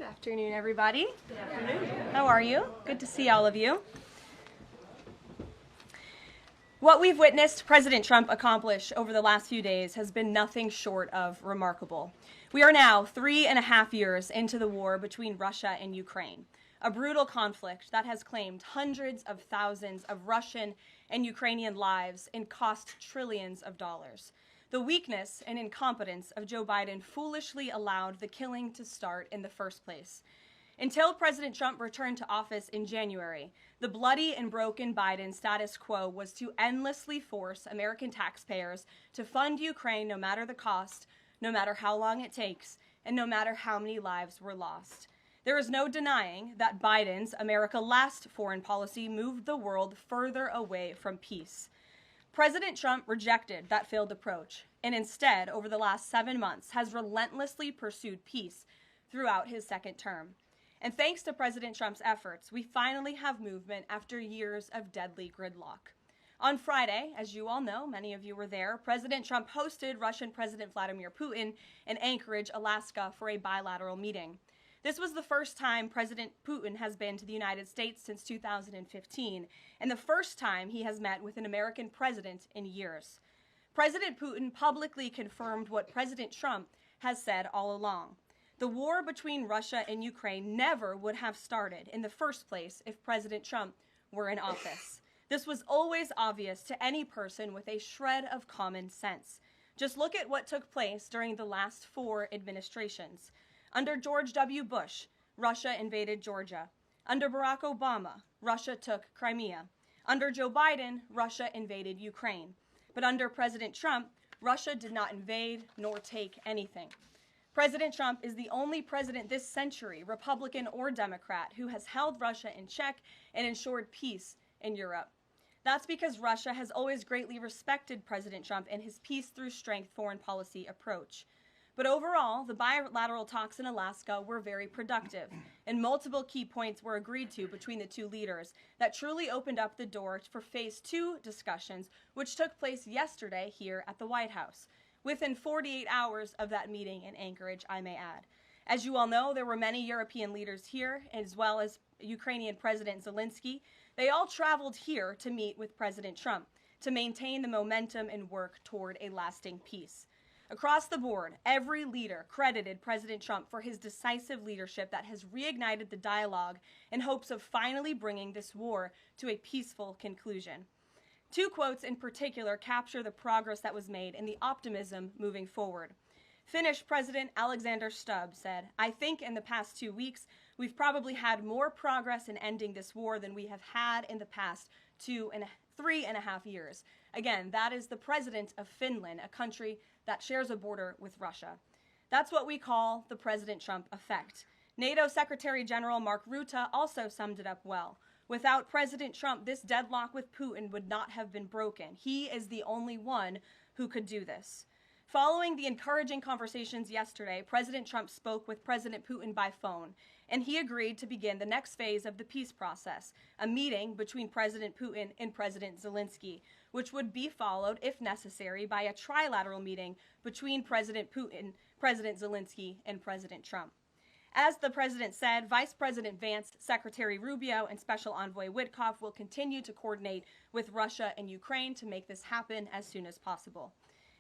afternoon, everybody. Good afternoon. How are you? Good to see all of you. What we've witnessed President Trump accomplish over the last few days has been nothing short of remarkable. We are now 3.5 years into the war between Russia and Ukraine, a brutal conflict that has claimed hundreds of thousands of Russian and Ukrainian lives and cost trillions of dollars. The weakness and incompetence of Joe Biden foolishly allowed the killing to start in the first place. Until President Trump returned to office in January, the bloody and broken Biden status quo was to endlessly force American taxpayers to fund Ukraine no matter the cost, no matter how long it takes, and no matter how many lives were lost. There is no denying that Biden's America Last foreign policy moved the world further away from peace. President Trump rejected that failed approach and instead, over the last 7 months, has relentlessly pursued peace throughout his second term. And thanks to President Trump's efforts, we finally have movement after years of deadly gridlock. On Friday, as you all know, many of you were there, President Trump hosted Russian President Vladimir Putin in Anchorage, Alaska, for a bilateral meeting. This was the first time President Putin has been to the United States since 2015, and the first time he has met with an American president in years. President Putin publicly confirmed what President Trump has said all along. The war between Russia and Ukraine never would have started in the first place if President Trump were in office. This was always obvious to any person with a shred of common sense. Just look at what took place during the last 4 administrations. Under George W. Bush, Russia invaded Georgia. Under Barack Obama, Russia took Crimea. Under Joe Biden, Russia invaded Ukraine. But under President Trump, Russia did not invade nor take anything. President Trump is the only president this century, Republican or Democrat, who has held Russia in check and ensured peace in Europe. That's because Russia has always greatly respected President Trump and his peace through strength foreign policy approach. But overall, the bilateral talks in Alaska were very productive, and multiple key points were agreed to between the two leaders that truly opened up the door for Phase 2 discussions, which took place yesterday here at the White House, within 48 hours of that meeting in Anchorage, I may add. As you all know, there were many European leaders here, as well as Ukrainian President Zelensky. They all traveled here to meet with President Trump to maintain the momentum and work toward a lasting peace. Across the board, every leader credited President Trump for his decisive leadership that has reignited the dialogue in hopes of finally bringing this war to a peaceful conclusion. 2 quotes in particular capture the progress that was made and the optimism moving forward. Finnish President Alexander Stubb said, "I think in the past 2 weeks, we've probably had more progress in ending this war than we have had in the past 3.5 years. Again, that is the president of Finland, a country that shares a border with Russia. That's what we call the President Trump effect. NATO Secretary General Mark Rutte also summed it up well. Without President Trump, this deadlock with Putin would not have been broken. He is the only one who could do this. Following the encouraging conversations yesterday, President Trump spoke with President Putin by phone, and he agreed to begin the next phase of the peace process, a meeting between President Putin and President Zelensky, which would be followed, if necessary, by a trilateral meeting between President Putin, President Zelensky, and President Trump. As the president said, Vice President Vance, Secretary Rubio, and Special Envoy Witkoff will continue to coordinate with Russia and Ukraine to make this happen as soon as possible.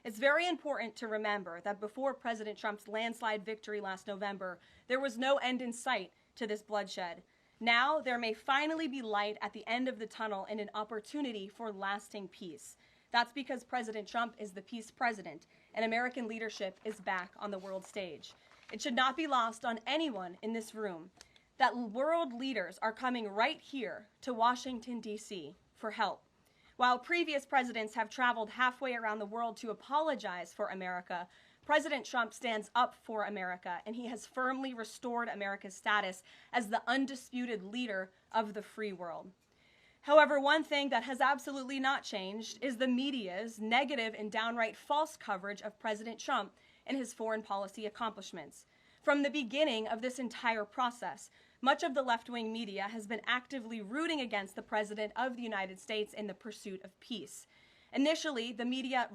It's very important to remember that before President Trump's landslide victory last November, there was no end in sight to this bloodshed. Now, there may finally be light at the end of the tunnel and an opportunity for lasting peace. That's because President Trump is the peace president, and American leadership is back on the world stage. It should not be lost on anyone in this room that world leaders are coming right here to Washington, D.C. for help. While previous presidents have traveled halfway around the world to apologize for America, President Trump stands up for America, and he has firmly restored America's status as the undisputed leader of the free world. However, one thing that has absolutely not changed is the media's negative and downright false coverage of President Trump and his foreign policy accomplishments. From the beginning of this entire process, much of the left-wing media has been actively rooting against the President of the United States in the pursuit of peace. Initially, the media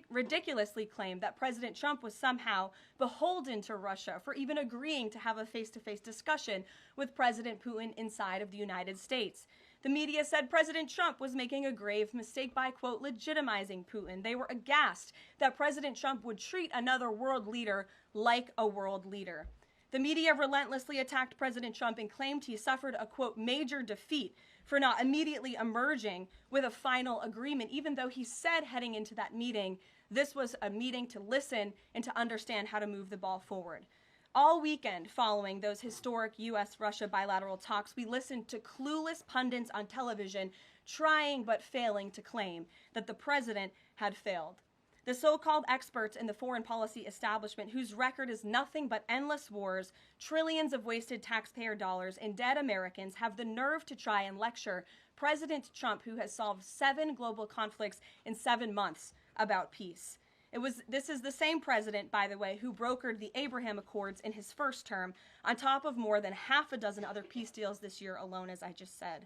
ridiculously claimed that President Trump was somehow beholden to Russia for even agreeing to have a face-to-face discussion with President Putin inside of the United States. The media said President Trump was making a grave mistake by, quote, legitimizing Putin. They were aghast that President Trump would treat another world leader like a world leader. The media relentlessly attacked President Trump and claimed he suffered a, quote, major defeat for not immediately emerging with a final agreement, even though he said heading into that meeting, this was a meeting to listen and to understand how to move the ball forward. All weekend following those historic U.S.-Russia bilateral talks, we listened to clueless pundits on television trying but failing to claim that the president had failed. The so-called experts in the foreign policy establishment, whose record is nothing but endless wars, trillions of wasted taxpayer dollars, and dead Americans, have the nerve to try and lecture President Trump, who has solved 7 global conflicts in 7 months, about peace. This is the same president, by the way, who brokered the Abraham Accords in his first term, on top of more than half a dozen other peace deals this year alone, as I just said.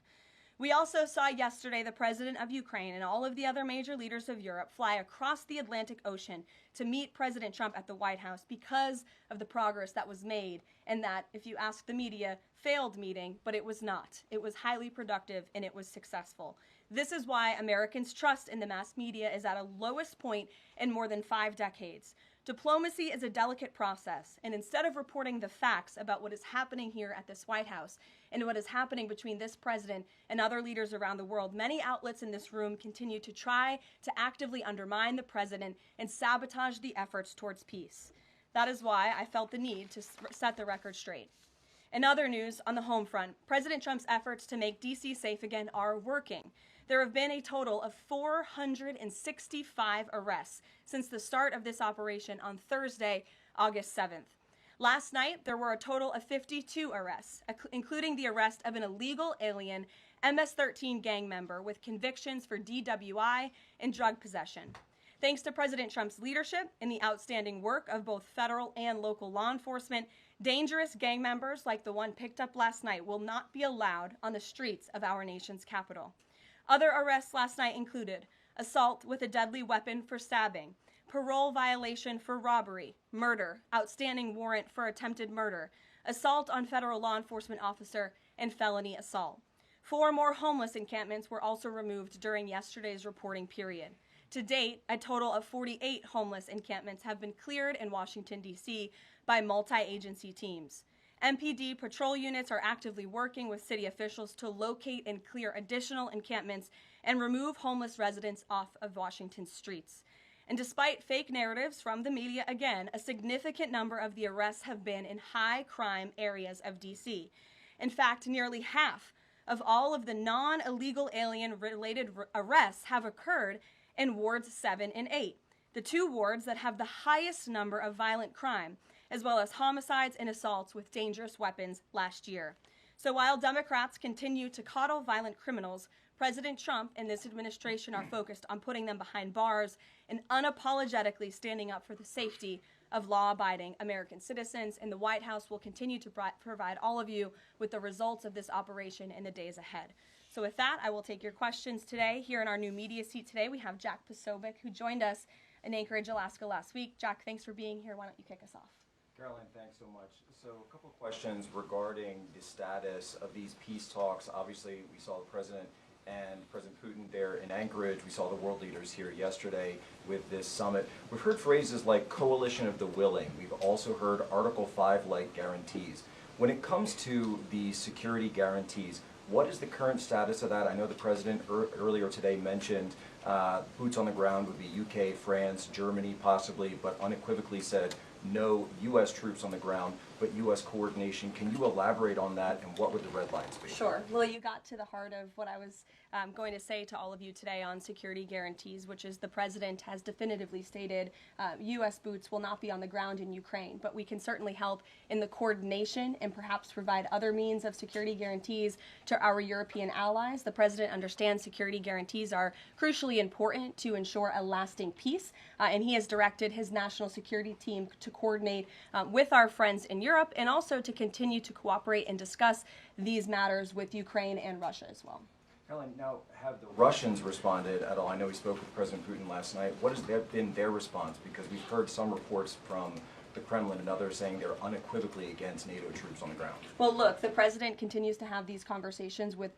We also saw yesterday the president of Ukraine and all of the other major leaders of Europe fly across the Atlantic Ocean to meet President Trump at the White House because of the progress that was made, and that, if you ask the media, failed meeting, but it was not. It was highly productive and it was successful. This is why Americans' trust in the mass media is at a lowest point in more than 5 decades. Diplomacy is a delicate process, and instead of reporting the facts about what is happening here at this White House and what is happening between this president and other leaders around the world, many outlets in this room continue to try to actively undermine the president and sabotage the efforts towards peace. That is why I felt the need to set the record straight. In other news, on the home front, President Trump's efforts to make D.C. safe again are working. There have been a total of 465 arrests since the start of this operation on Thursday, August 7th. Last night, there were a total of 52 arrests, including the arrest of an illegal alien MS-13 gang member with convictions for DWI and drug possession. Thanks to President Trump's leadership and the outstanding work of both federal and local law enforcement, dangerous gang members like the one picked up last night will not be allowed on the streets of our nation's capital. Other arrests last night included assault with a deadly weapon for stabbing, parole violation for robbery, murder, outstanding warrant for attempted murder, assault on federal law enforcement officer, and felony assault. 4 more homeless encampments were also removed during yesterday's reporting period. To date, a total of 48 homeless encampments have been cleared in Washington, D.C. by multi-agency teams. MPD patrol units are actively working with city officials to locate and clear additional encampments and remove homeless residents off of Washington's streets. And despite fake narratives from the media, again, a significant number of the arrests have been in high-crime areas of D.C. In fact, nearly half of all of the non-illegal alien-related arrests have occurred in wards 7 and 8, the 2 wards that have the highest number of violent crime, as well as homicides and assaults with dangerous weapons last year. So while Democrats continue to coddle violent criminals, President Trump and this administration are focused on putting them behind bars and unapologetically standing up for the safety of law-abiding American citizens, and the White House will continue to provide all of you with the results of this operation in the days ahead. So with that, I will take your questions today. Here in our new media seat today, we have Jack Posobiec, who joined us in Anchorage, Alaska last week. Jack, thanks for being here. Why don't you kick us off? Karoline, thanks so much. So a couple of questions regarding the status of these peace talks. Obviously, we saw the President and President Putin there in Anchorage. We saw the world leaders here yesterday with this summit. We've heard phrases like coalition of the willing. We've also heard Article 5-like guarantees. When it comes to the security guarantees, what is the current status of that? I know the President earlier today mentioned boots on the ground would be UK, France, Germany possibly, but unequivocally said no U.S. troops on the ground, but U.S. coordination. Can you elaborate on that, and what would the red lines be? Sure. Well, you got to the heart of what I was going to say to all of you today on security guarantees, which is the President has definitively stated U.S. boots will not be on the ground in Ukraine, but we can certainly help in the coordination and perhaps provide other means of security guarantees to our European allies. The President understands security guarantees are crucially important to ensure a lasting peace, and he has directed his national security team to coordinate with our friends in Europe and also to continue to cooperate and discuss these matters with Ukraine and Russia as well. Karoline, now, have the Russians responded at all? I know we spoke with President Putin last night. What has been their response? Because we've heard some reports from the Kremlin and others saying they're unequivocally against NATO troops on the ground. Well, look, the president continues to have these conversations with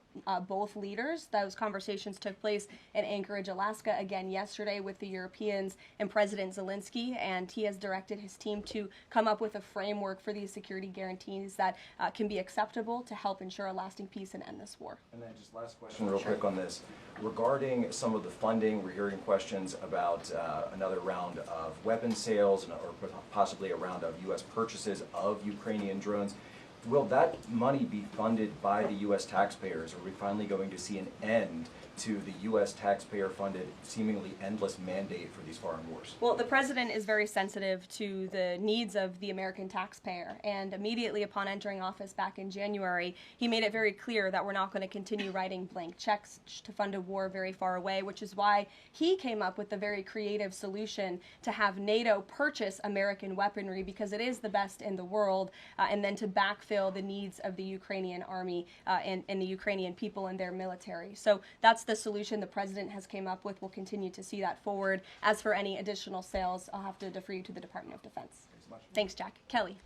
both leaders. Those conversations took place in Anchorage, Alaska, again yesterday with the Europeans and President Zelensky, and he has directed his team to come up with a framework for these security guarantees that can be acceptable to help ensure a lasting peace and end this war. And then just last question real quick on this. Regarding some of the funding, we're hearing questions about another round of weapons sales or possibly a round of U.S. purchases of Ukrainian drones. Will that money be funded by the U.S. taxpayers? Are we finally going to see an end to the U.S. taxpayer-funded, seemingly endless mandate for these foreign wars? Well, the president is very sensitive to the needs of the American taxpayer, and immediately upon entering office back in January, he made it very clear that we're not going to continue writing blank checks to fund a war very far away, which is why he came up with the very creative solution to have NATO purchase American weaponry because it is the best in the world, and then to backfill the needs of the Ukrainian army and the Ukrainian people and their military. So that's the solution the president has came up with. We'll continue to see that forward. As for any additional sales, I'll have to defer you to the Department of Defense. Thanks, Jack. Kelly.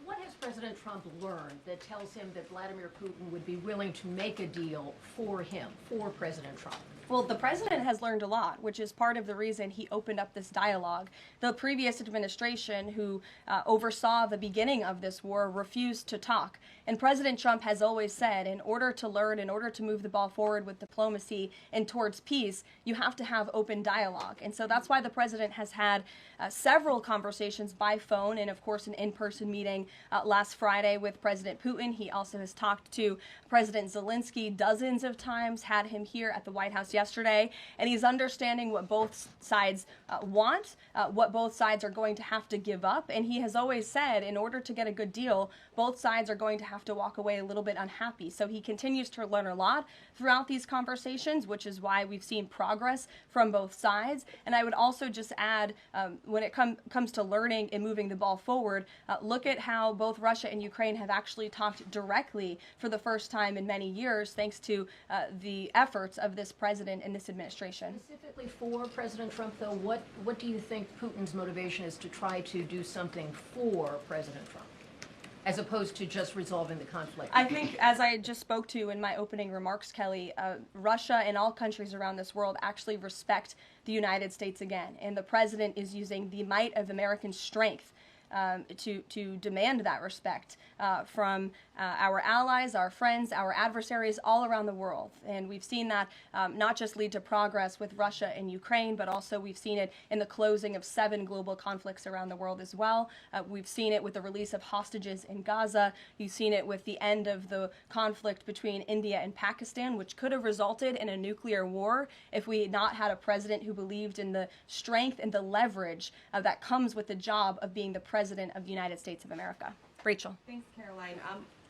What has President Trump learned that tells him that Vladimir Putin would be willing to make a deal for him, for President Trump? Well, the president has learned a lot, which is part of the reason he opened up this dialogue. The previous administration, who oversaw the beginning of this war, refused to talk. And President Trump has always said, in order to learn, in order to move the ball forward with diplomacy and towards peace, you have to have open dialogue. And so that's why the president has had several conversations by phone and, of course, an in-person meeting last Friday with President Putin. He also has talked to President Zelensky dozens of times, had him here at the White House yesterday, and he's understanding what both sides want, what both sides are going to have to give up. And he has always said, in order to get a good deal, both sides are going to have to walk away a little bit unhappy. So he continues to learn a lot throughout these conversations, which is why we've seen progress from both sides. And I would also just add, when it comes to learning and moving the ball forward, look at how both Russia and Ukraine have actually talked directly for the first time in many years, thanks to the efforts of this president and this administration. Specifically for President Trump, though, what do you think Putin's motivation is to try to do something for President Trump, as opposed to just resolving the conflict? I think, as I just spoke to in my opening remarks, Kelly, Russia and all countries around this world actually respect the United States again. And the president is using the might of American strength to demand that respect from our allies, our friends, our adversaries all around the world. And we've seen that not just lead to progress with Russia and Ukraine, but also we've seen it in the closing of 7 global conflicts around the world as well. We've seen it with the release of hostages in Gaza. You've seen it with the end of the conflict between India and Pakistan, which could have resulted in a nuclear war if we had not had a president who believed in the strength and the leverage that comes with the job of being the president of the United States of America. Rachel. Thanks, Karoline.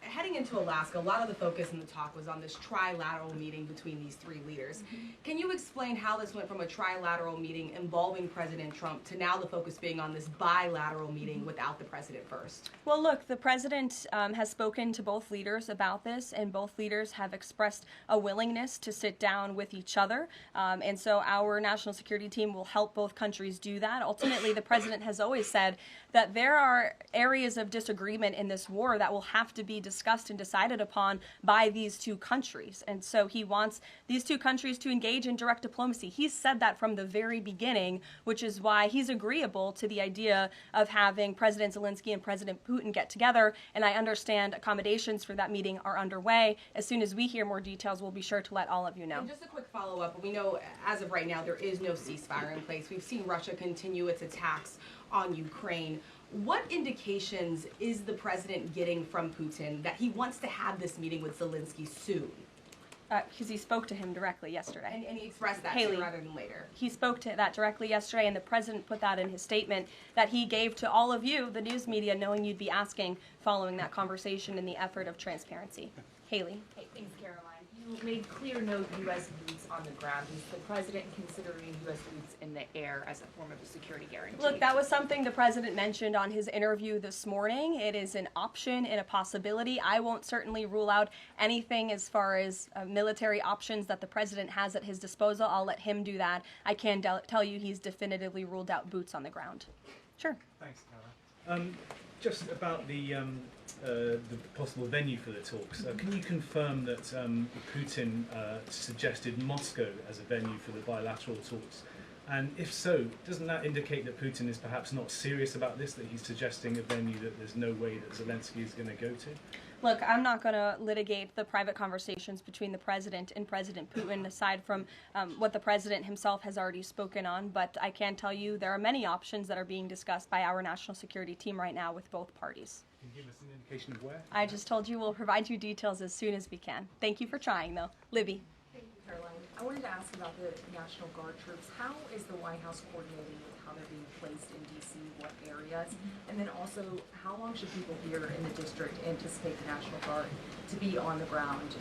Heading into Alaska, a lot of the focus in the talk was on this trilateral meeting between these 3 leaders. Can you explain how this went from a trilateral meeting involving President Trump to now the focus being on this bilateral meeting without the president first? Well, look, the president has spoken to both leaders about this, and both leaders have expressed a willingness to sit down with each other. And so our national security team will help both countries do that. Ultimately, the president has always said that there are areas of disagreement in this war that will have to be discussed and decided upon by these 2 countries. And so he wants these 2 countries to engage in direct diplomacy. He's said that from the very beginning, which is why he's agreeable to the idea of having President Zelensky and President Putin get together. And I understand accommodations for that meeting are underway. As soon as we hear more details, we'll be sure to let all of you know. And just a quick follow-up. We know as of right now there is no ceasefire in place. We've seen Russia continue its attacks on Ukraine. What indications is the president getting from Putin that he wants to have this meeting with Zelensky soon? Because he spoke to him directly yesterday. And he expressed that Haley, sooner rather than later. He spoke to that directly yesterday, and the president put that in his statement that he gave to all of you, the news media, knowing you'd be asking following that conversation in the effort of transparency. Haley. Hey, thanks, Karoline. You made clear note U.S. boots on the ground. Is the president considering U.S. boots in the air as a form of a security guarantee? Look, that was something the president mentioned on his interview this morning. It is an option and a possibility. I won't certainly rule out anything as far as military options that the president has at his disposal. I'll let him do that. I can tell you he's definitively ruled out boots on the ground. Sure. Thanks, Caroline. Just about the possible venue for the talks, can you confirm that Putin suggested Moscow as a venue for the bilateral talks? And if so, doesn't that indicate that Putin is perhaps not serious about this, that he's suggesting a venue that there's no way that Zelensky is going to go to? Look, I'm not going to litigate the private conversations between the president and President Putin, aside from what the president himself has already spoken on. But I can tell you there are many options that are being discussed by our national security team right now with both parties. Can you give us an indication of where? I just told you we'll provide you details as soon as we can. Thank you for trying, though. Libby. Thank you, Caroline. I wanted to ask about the National Guard troops. How is the White House coordinating with how they're being placed in D.C., what areas? And then also, how long should people here in the district anticipate the National Guard to be on the ground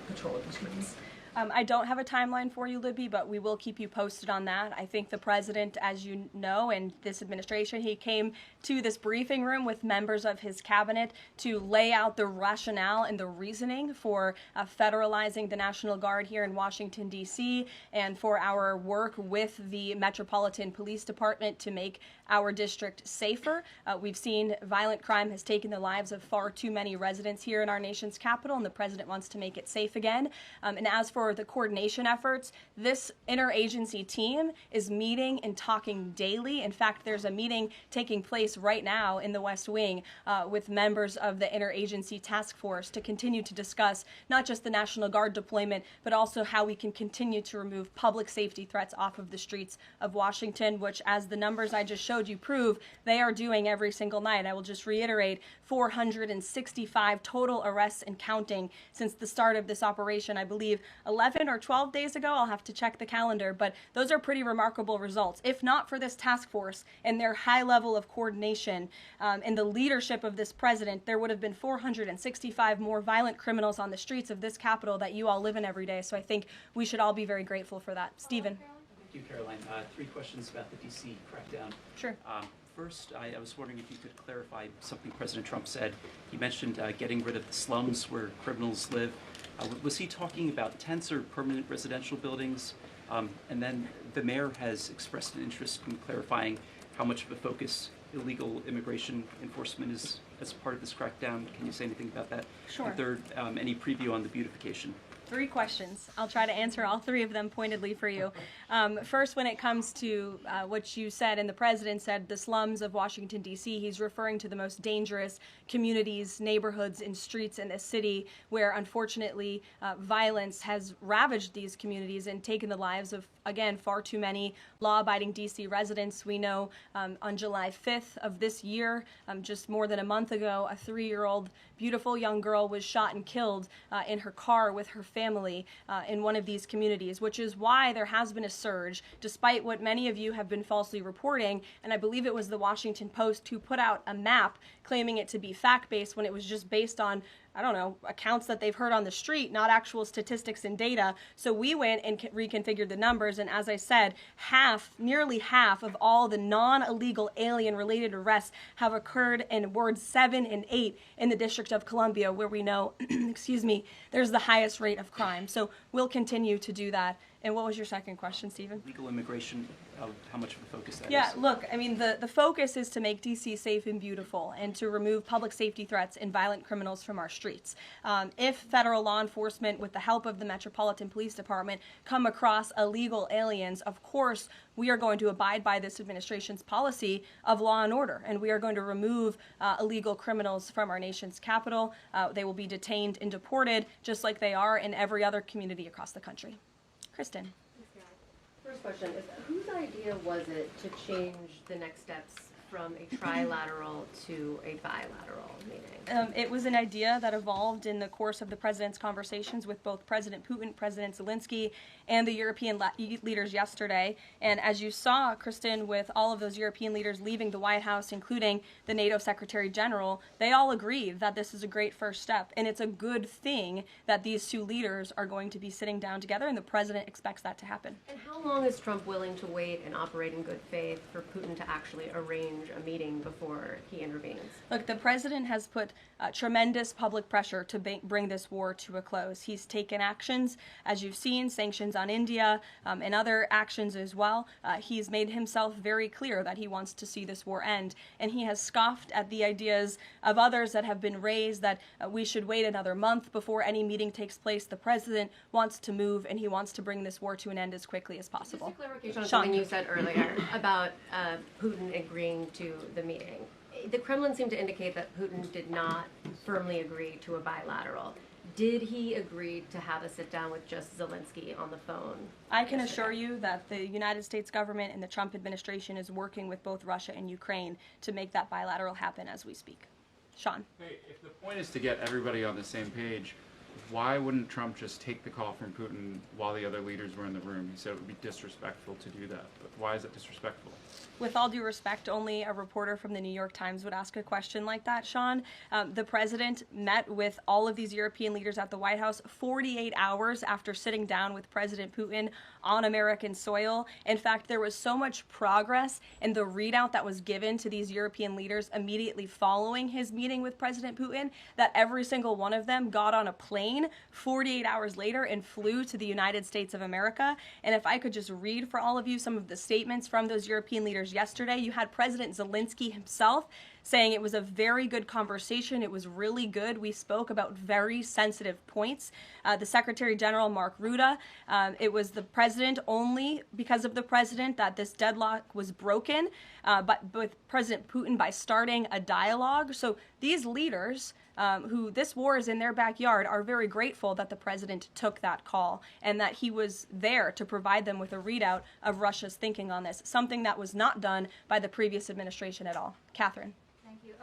patrolling the streets? I don't have a timeline for you, Libby, but we will keep you posted on that. I think the president, as you know, and this administration, he came to this briefing room with members of his cabinet to lay out the rationale and the reasoning for federalizing the National Guard here in Washington, D.C., and for our work with the Metropolitan Police Department to make our district safer. We've seen violent crime has taken the lives of far too many residents here in our nation's capital, and the president wants to make it safe again. And as for the coordination efforts, this interagency team is meeting and talking daily. In fact, there's a meeting taking place right now in the West Wing with members of the interagency task force to continue to discuss not just the National Guard deployment, but also how we can continue to remove public safety threats off of the streets of Washington, which, as the numbers I just showed you prove, they are doing every single night. I will just reiterate, 465 total arrests and counting since the start of this operation. I believe 11 or 12 days ago, I'll have to check the calendar, but those are pretty remarkable results. If not for this task force and their high level of coordination and the leadership of this president, there would have been 465 more violent criminals on the streets of this capital that you all live in every day. So I think we should all be very grateful for that. Stephen. Thank you, Caroline. 3 questions about the D.C. crackdown. Sure. First, I was wondering if you could clarify something President Trump said. He mentioned getting rid of the slums where criminals live. Was he talking about tents or permanent residential buildings? And then the mayor has expressed an interest in clarifying how much of a focus illegal immigration enforcement is as part of this crackdown. Can you say anything about that? Sure. And third, any preview on the beautification? 3 questions. I'll try to answer all 3 of them pointedly for you. First, when it comes to what you said, and the president said, the slums of Washington, D.C., he's referring to the most dangerous communities, neighborhoods, and streets in this city where, unfortunately, violence has ravaged these communities and taken the lives of, again, far too many law-abiding D.C. residents. We know on July 5th of this year, just more than a month ago, a 3-year-old beautiful young girl was shot and killed in her car with her family in one of these communities, which is why there has been a surge, despite what many of you have been falsely reporting. And I believe it was the Washington Post who put out a map claiming it to be fact-based when it was just based on, I don't know, accounts that they've heard on the street, not actual statistics and data. So we went and reconfigured the numbers, and as I said, nearly half of all the non-illegal alien-related arrests have occurred in wards 7 and 8 in the District of Columbia, where we know, excuse me, there's the highest rate of crime. So we'll continue to do that. And what was your second question, Stephen? Legal immigration, how much of a focus that is? Yeah, look, I mean, the focus is to make D.C. safe and beautiful and to remove public safety threats and violent criminals from our streets. If federal law enforcement, with the help of the Metropolitan Police Department, come across illegal aliens, of course, we are going to abide by this administration's policy of law and order, and we are going to remove illegal criminals from our nation's capital. They will be detained and deported, just like they are in every other community across the country. Kristen. First question is, whose idea was it to change the next steps from a trilateral to a bilateral meeting? It was an idea that evolved in the course of the president's conversations with both President Putin, President Zelensky, and the European leaders yesterday. And as you saw, Kristen, with all of those European leaders leaving the White House, including the NATO Secretary General, they all agreed that this is a great first step. And it's a good thing that these two leaders are going to be sitting down together, and the president expects that to happen. And how long is Trump willing to wait and operate in good faith for Putin to actually arrange a meeting before he intervenes? Look, the president has put tremendous public pressure to bring this war to a close. He's taken actions, as you've seen, sanctions on India and other actions as well. He's made himself very clear that he wants to see this war end, and he has scoffed at the ideas of others that have been raised that we should wait another month before any meeting takes place. The president wants to move, and he wants to bring this war to an end as quickly as possible. Just a clarification on something you said earlier about Putin agreeing to the meeting. The Kremlin seemed to indicate that Putin did not firmly agree to a bilateral. Did he agree to have a sit-down with just Zelensky on the phone? I can assure you that the United States government and the Trump administration is working with both Russia and Ukraine to make that bilateral happen as we speak. Sean. Hey, if the point is to get everybody on the same page, why wouldn't Trump just take the call from Putin while the other leaders were in the room? He said it would be disrespectful to do that. But why is it disrespectful? With all due respect, only a reporter from the New York Times would ask a question like that, Sean. The president met with all of these European leaders at the White House 48 hours after sitting down with President Putin on American soil. In fact, there was so much progress in the readout that was given to these European leaders immediately following his meeting with President Putin that every single one of them got on a plane 48 hours later and flew to the United States of America. And if I could just read for all of you some of the statements from those European leaders yesterday, you had President Zelensky himself saying it was a very good conversation. It was really good. We spoke about very sensitive points. The Secretary General, Mark Rutte, it was the president, only because of the president, that this deadlock was broken, but with President Putin by starting a dialogue. So these leaders, who this war is in their backyard, are very grateful that the president took that call and that he was there to provide them with a readout of Russia's thinking on this, something that was not done by the previous administration at all. Catherine. Thank you.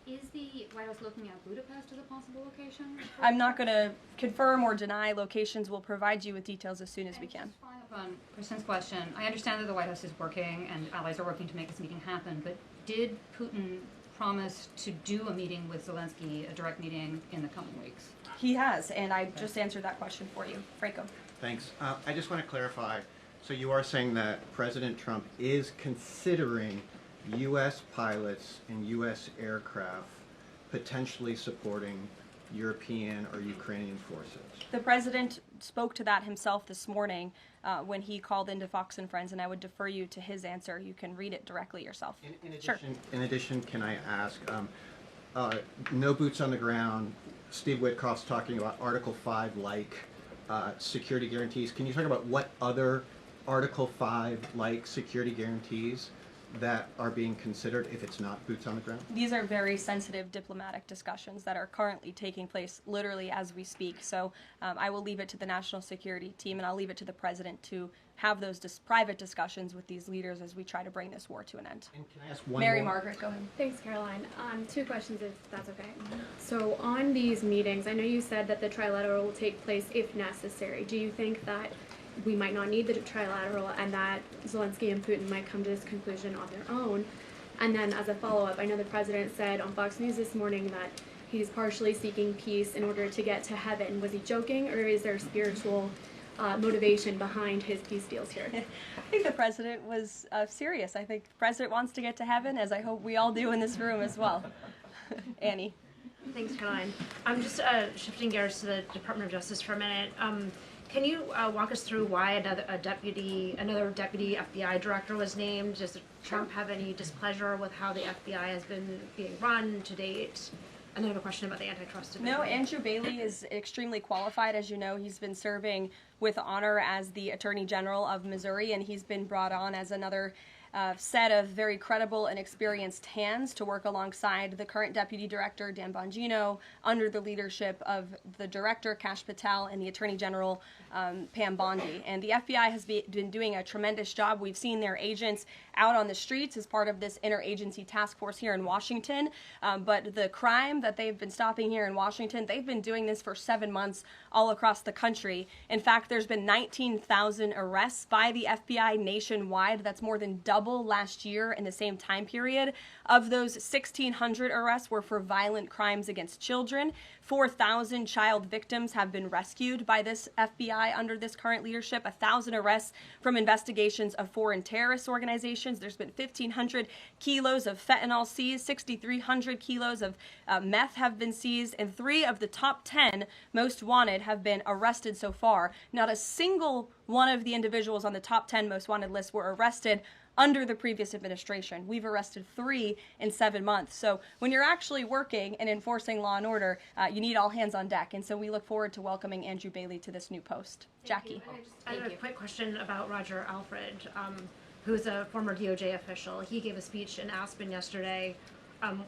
Is the White House looking at Budapest as a possible location? I'm not going to confirm or deny locations. We'll provide you with details as soon as we can. Just following up on Kristen's question, I understand that the White House is working and allies are working to make this meeting happen, but did Putin promise to do a meeting with Zelensky, a direct meeting, in the coming weeks? He has, and I just answered that question for you. Franco. Thanks. I just want to clarify. So you are saying that President Trump is considering U.S. pilots and U.S. aircraft potentially supporting European or Ukrainian forces? The president spoke to that himself this morning when he called into Fox and Friends, and I would defer you to his answer. You can read it directly yourself. In addition, can I ask, no boots on the ground, Steve Witkoff's talking about Article 5-like security guarantees. Can you talk about what other Article 5-like security guarantees that are being considered if it's not boots on the ground? These are very sensitive diplomatic discussions that are currently taking place literally as we speak. So I will leave it to the national security team, and I'll leave it to the president to have those private discussions with these leaders as we try to bring this war to an end. And can I ask one Mary more? Margaret, go ahead. Thanks, Caroline. Two questions, if that's okay. So on these meetings, I know you said that the trilateral will take place if necessary. Do you think that we might not need the trilateral and that Zelensky and Putin might come to this conclusion on their own? And then as a follow-up, I know the president said on Fox News this morning that he's partially seeking peace in order to get to heaven. Was he joking, or is there spiritual motivation behind his peace deals here? I think the president was serious. I think the president wants to get to heaven, as I hope we all do in this room as well. Annie. Thanks, Caroline. I'm just shifting gears to the Department of Justice for a minute. Can you walk us through why another deputy FBI director was named? Does Trump have any displeasure with how the FBI has been being run to date? And then I have a question about the antitrust division. No, Andrew Bailey is extremely qualified. As you know, he's been serving with honor as the Attorney General of Missouri, and he's been brought on as another set of very credible and experienced hands to work alongside the current Deputy Director, Dan Bongino, under the leadership of the Director, Kash Patel, and the Attorney General, Pam Bondi. And the FBI has been doing a tremendous job. We've seen their agents out on the streets as part of this interagency task force here in Washington. But the crime that they've been stopping here in Washington, they've been doing this for 7 months all across the country. In fact, there's been 19,000 arrests by the FBI nationwide. That's more than double last year in the same time period. Of those, 1,600 arrests were for violent crimes against children. 4,000 child victims have been rescued by this FBI under this current leadership. 1,000 arrests from investigations of foreign terrorist organizations. There's been 1,500 kilos of fentanyl seized. 6,300 kilos of meth have been seized. And 3 of the top 10 most wanted have been arrested so far. Not a single one of the individuals on the top 10 most wanted list were arrested under the previous administration. We've arrested 3 in 7 months. So when you're actually working and enforcing law and order, you need all hands on deck. And so we look forward to welcoming Andrew Bailey to this new post. Jackie. I have a quick question about Roger Alfred, who's a former DOJ official. He gave a speech in Aspen yesterday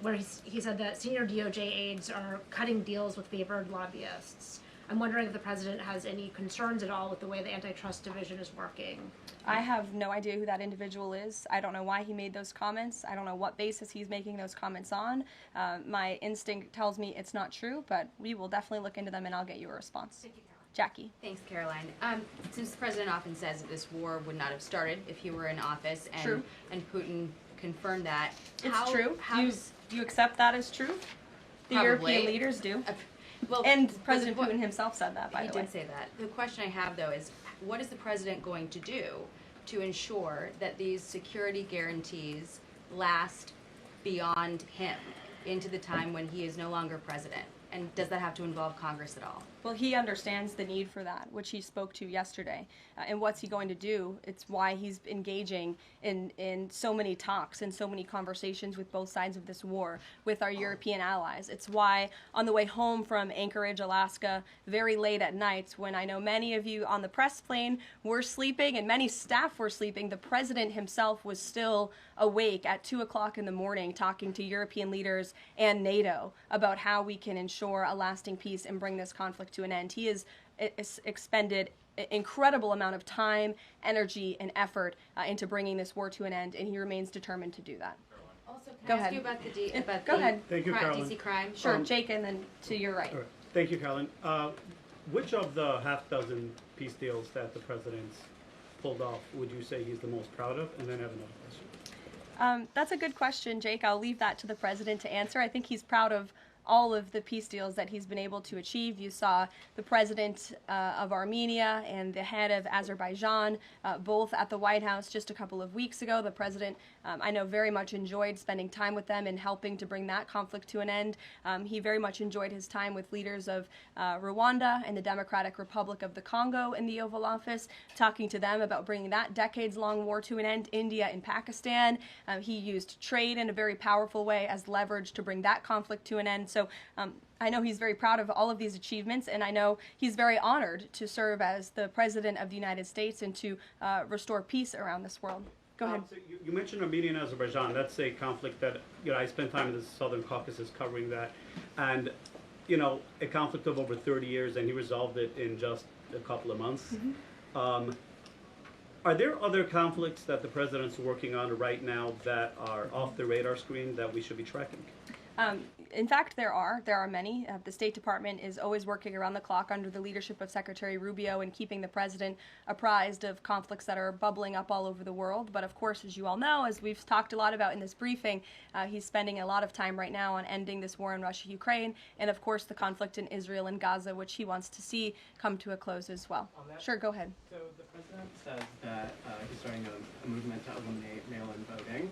where he said that senior DOJ aides are cutting deals with favored lobbyists. I'm wondering if the president has any concerns at all with the way the antitrust division is working. I have no idea who that individual is. I don't know why he made those comments. I don't know what basis he's making those comments on. My instinct tells me it's not true, but we will definitely look into them and I'll get you a response. Thank you, Caroline. Jackie. Thanks, Caroline. Since the president often says that this war would not have started if he were in office, and True. and Putin confirmed that. It's true. Do you accept that as truth? The Probably. European leaders do. Well, And President Putin himself said that, by the way. He did say that. The question I have, though, is what is the president going to do to ensure that these security guarantees last beyond him into the time when he is no longer president? And does that have to involve Congress at all? Well, he understands the need for that, which he spoke to yesterday. And what's he going to do? It's why he's engaging in so many talks and so many conversations with both sides of this war, with our European allies. It's why on the way home from Anchorage, Alaska, very late at night, when I know many of you on the press plane were sleeping and many staff were sleeping, the president himself was still awake at 2 o'clock in the morning talking to European leaders and NATO about how we can ensure a lasting peace and bring this conflict to an end. He has expended an incredible amount of time, energy, and effort into bringing this war to an end, and he remains determined to do that. Also, Go can I ask ahead. you about Go ahead. Thank you, Caroline. DC crime? Sure, Jake, and then to your right. All right. Thank you, Caroline. Which of the half dozen peace deals that the president's pulled off would you say he's the most proud of? And then I have another question. That's a good question, Jake. I'll leave that to the president to answer. I think he's proud of all of the peace deals that he's been able to achieve. You saw the president of Armenia and the head of Azerbaijan both at the White House just a couple of weeks ago. The president, I know, very much enjoyed spending time with them and helping to bring that conflict to an end. He very much enjoyed his time with leaders of Rwanda and the Democratic Republic of the Congo in the Oval Office, talking to them about bringing that decades-long war to an end. India and Pakistan. He used trade in a very powerful way as leverage to bring that conflict to an end. So I know he's very proud of all of these achievements, and I know he's very honored to serve as the President of the United States and to restore peace around this world. Go ahead. So you mentioned Armenia and Azerbaijan. That's a conflict that, I spent time in the Southern Caucasus covering that. And, a conflict of over 30 years, and he resolved it in just a couple of months. Mm-hmm. Are there other conflicts that the president's working on right now that are off the radar screen that we should be tracking? In fact, there are many. The State Department is always working around the clock under the leadership of Secretary Rubio and keeping the president apprised of conflicts that are bubbling up all over the world. But of course, as you all know, as we've talked a lot about in this briefing, he's spending a lot of time right now on ending this war in Russia-Ukraine, and of course the conflict in Israel and Gaza, which he wants to see come to a close as well. Sure, go ahead. So the president says that he's starting a movement to eliminate mail-in voting.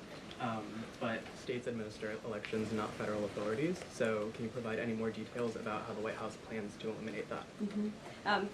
but states administer elections, not federal authorities. So can you provide any more details about how the White House plans to eliminate that?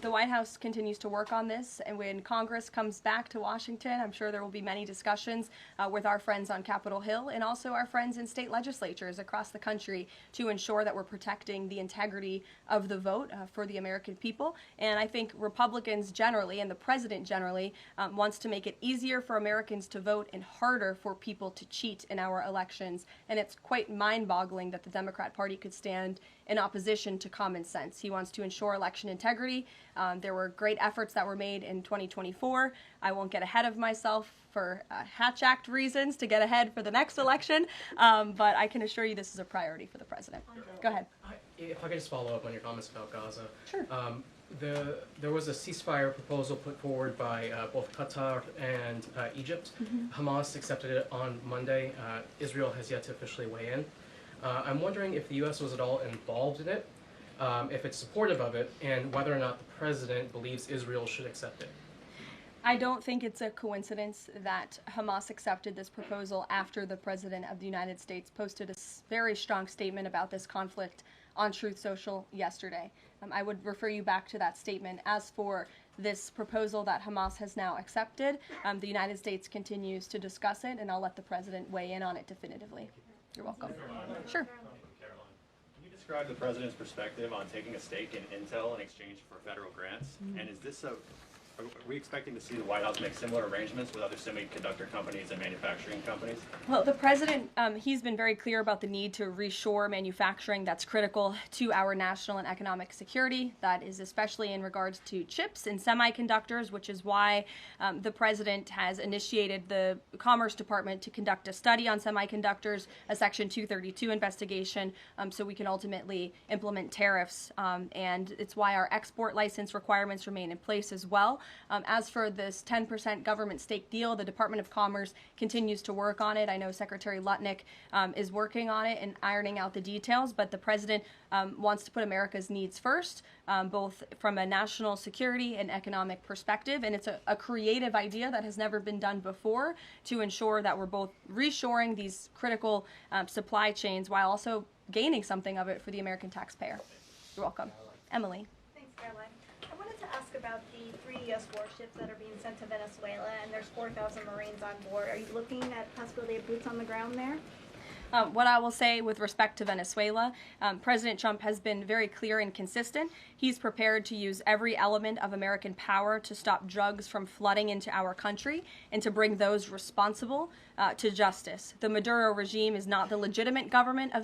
The White House continues to work on this, and when Congress comes back to Washington, I'm sure there will be many discussions with our friends on Capitol Hill and also our friends in state legislatures across the country to ensure that we're protecting the integrity of the vote for the American people. And I think Republicans generally, and the president generally, wants to make it easier for Americans to vote and harder for people to cheat in our elections. And it's quite mind-boggling that the Democrat Party could stand in opposition to common sense. He wants to ensure election integrity. There were great efforts that were made in 2024. I won't get ahead of myself for Hatch Act reasons to get ahead for the next election, but I can assure you this is a priority for the president. Go ahead. If I could just follow up on your comments about Gaza. Sure. There was a ceasefire proposal put forward by both Qatar and Egypt. Hamas accepted it on Monday. Israel has yet to officially weigh in. I'm wondering if the U.S. was at all involved in it, if it's supportive of it, and whether or not the president believes Israel should accept it. I don't think it's a coincidence that Hamas accepted this proposal after the President of the United States posted a very strong statement about this conflict on Truth Social yesterday. I would refer you back to that statement. As for this proposal that Hamas has now accepted, the United States continues to discuss it, and I'll let the President weigh in on it definitively. You're welcome. Sure. Caroline, can you describe the president's perspective on taking a stake in Intel in exchange for federal grants? And is this are we expecting to see the White House make similar arrangements with other semiconductor companies and manufacturing companies? Well, the president, he's been very clear about the need to reshore manufacturing that's critical to our national and economic security. That is especially in regards to chips and semiconductors, which is why the president has initiated the Commerce Department to conduct a study on semiconductors, a Section 232 investigation, so we can ultimately implement tariffs. And it's why our export license requirements remain in place as well. As for this 10% government stake deal, the Department of Commerce continues to work on it. I know Secretary Lutnick is working on it and ironing out the details, but the president wants to put America's needs first, both from a national security and economic perspective. And it's a creative idea that has never been done before to ensure that we're both reshoring these critical supply chains while also gaining something of it for the American taxpayer. You're welcome. Emily. Thanks, Caroline. I wanted to ask about the 3 U.S. warships that are being sent to Venezuela, and there's 4,000 Marines on board. Are you looking at possibility of boots on the ground there? What I will say with respect to Venezuela, President Trump has been very clear and consistent. He's prepared to use every element of American power to stop drugs from flooding into our country and to bring those responsible to justice. The Maduro regime is not the legitimate government of Venezuela.